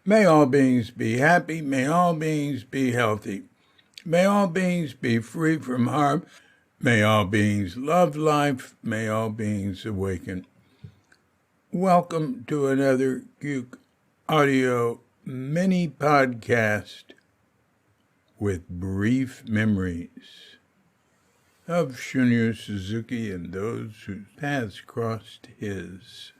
May all beings be happy. May all beings be healthy. May all beings be free from harm. May all beings love life. May all beings awaken. Welcome to another Cuke Audio mini podcast with brief memories of Shunryu Suzuki and those whose paths crossed his.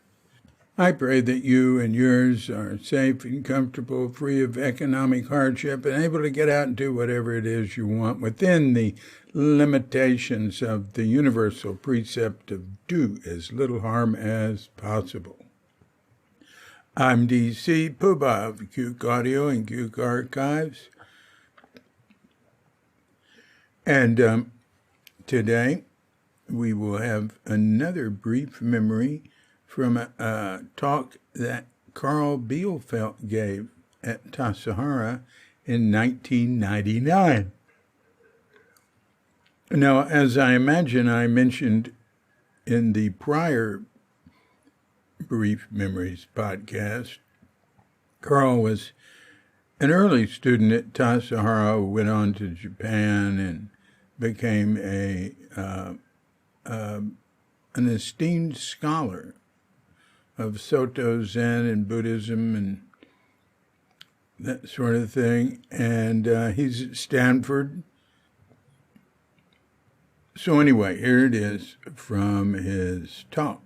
I pray that you and yours are safe and comfortable, free of economic hardship, and able to get out and do whatever it is you want within the limitations of the universal precept of do as little harm as possible. I'm D.C. Poobah of Cuke Audio and Cuke Archives. And today we will have another brief memory from a talk that Carl Bielefeld gave at Tassajara in 1999. Now, as I imagine I mentioned in the prior Brief Memories podcast, Carl was an early student at Tassajara, went on to Japan and became an esteemed scholar of Soto Zen and Buddhism and that sort of thing. And he's at Stanford. So anyway, here it is from his talk.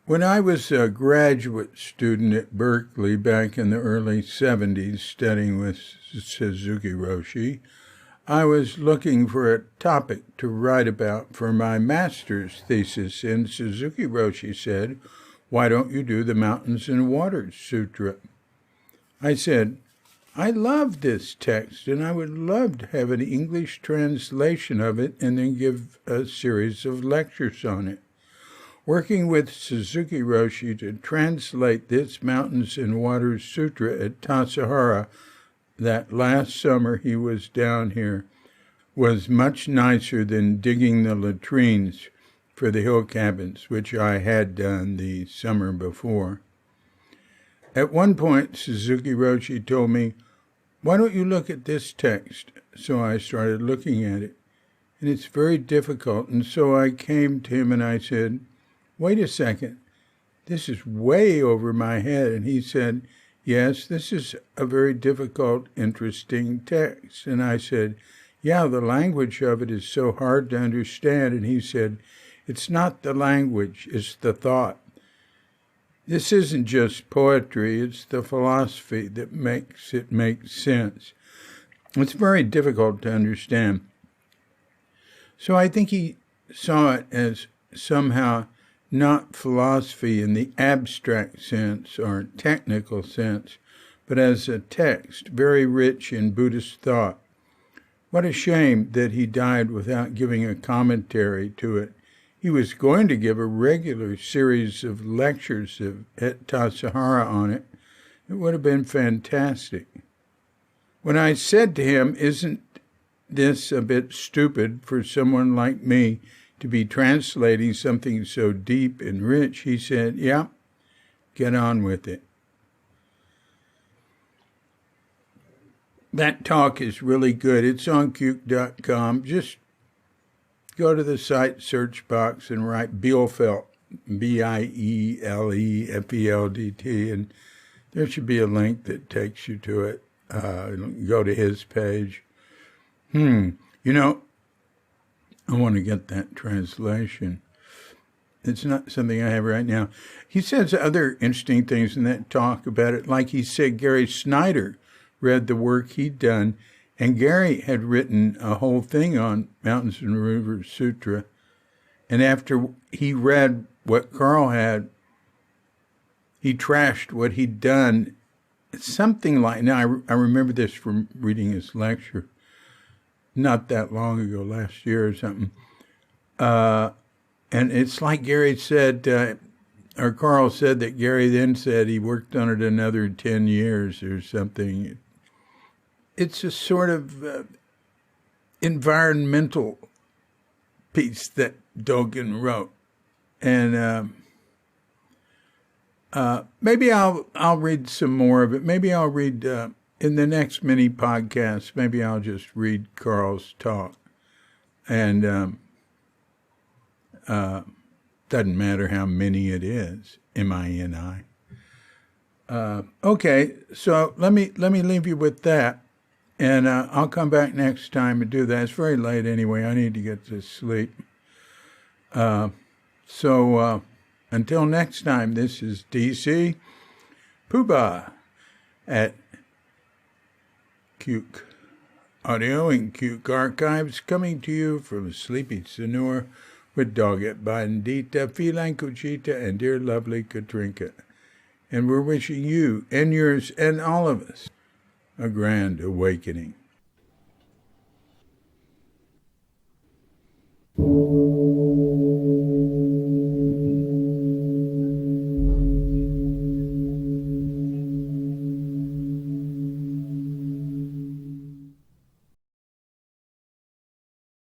When I was a graduate student at Berkeley back in the early 70s studying with Suzuki Roshi, I was looking for a topic to write about for my master's thesis, and Suzuki Roshi said, "Why don't you do the Mountains and Waters Sutra?" I said, "I love this text, and I would love to have an English translation of it and then give a series of lectures on it." Working with Suzuki Roshi to translate this Mountains and Waters Sutra at Tassajara that last summer he was down here was much nicer than digging the latrines for the hill cabins, which I had done the summer before. At one point, Suzuki Roshi told me, "Why don't you look at this text?" So I started looking at it, and it's very difficult, and so I came to him and I said, "Wait a second, this is way over my head." And he said, "Yes, this is a very difficult, interesting text." And I said, "Yeah, the language of it is so hard to understand." And he said, "It's not the language, it's the thought. This isn't just poetry, it's the philosophy that makes it make sense. It's very difficult to understand." So I think he saw it as somehow not philosophy in the abstract sense or technical sense, but as a text very rich in Buddhist thought. What a shame that he died without giving a commentary to it. He was going to give a regular series of lectures at Tassajara on it. It would have been fantastic. When I said to him, "Isn't this a bit stupid for someone like me to be translating something so deep and rich?" he said, "Yeah, get on with it." That talk is really good. It's on Cuke.com. Just go to the site search box and write Bielefeld, Bielefeld, and there should be a link that takes you to it. Go to his page. I want to get that translation. It's not something I have right now. He says other interesting things in that talk about it. Like he said, Gary Snyder read the work he'd done, and Gary had written a whole thing on Mountains and Rivers Sutra. And after he read what Carl had, he trashed what he'd done. Something like, now I remember this from reading his lecture not that long ago, last year or something. And it's like Gary said, or Carl said that Gary then said he worked on it another 10 years or something. It's a sort of environmental piece that Dogen wrote. And Maybe I'll read some more of it. Maybe I'll read in the next mini podcast. Maybe I'll just read Carl's talk, and doesn't matter how many it is. MINI. Okay, so let me leave you with that, and I'll come back next time and do that. It's very late anyway. I need to get to sleep. So until next time, this is DC Poobah at Cuke Audio and Cuke Archives, coming to you from Sleepy Sonor with Doggett Bandita, Feline Cuchita, and dear lovely Katrinka. And we're wishing you and yours and all of us a grand awakening.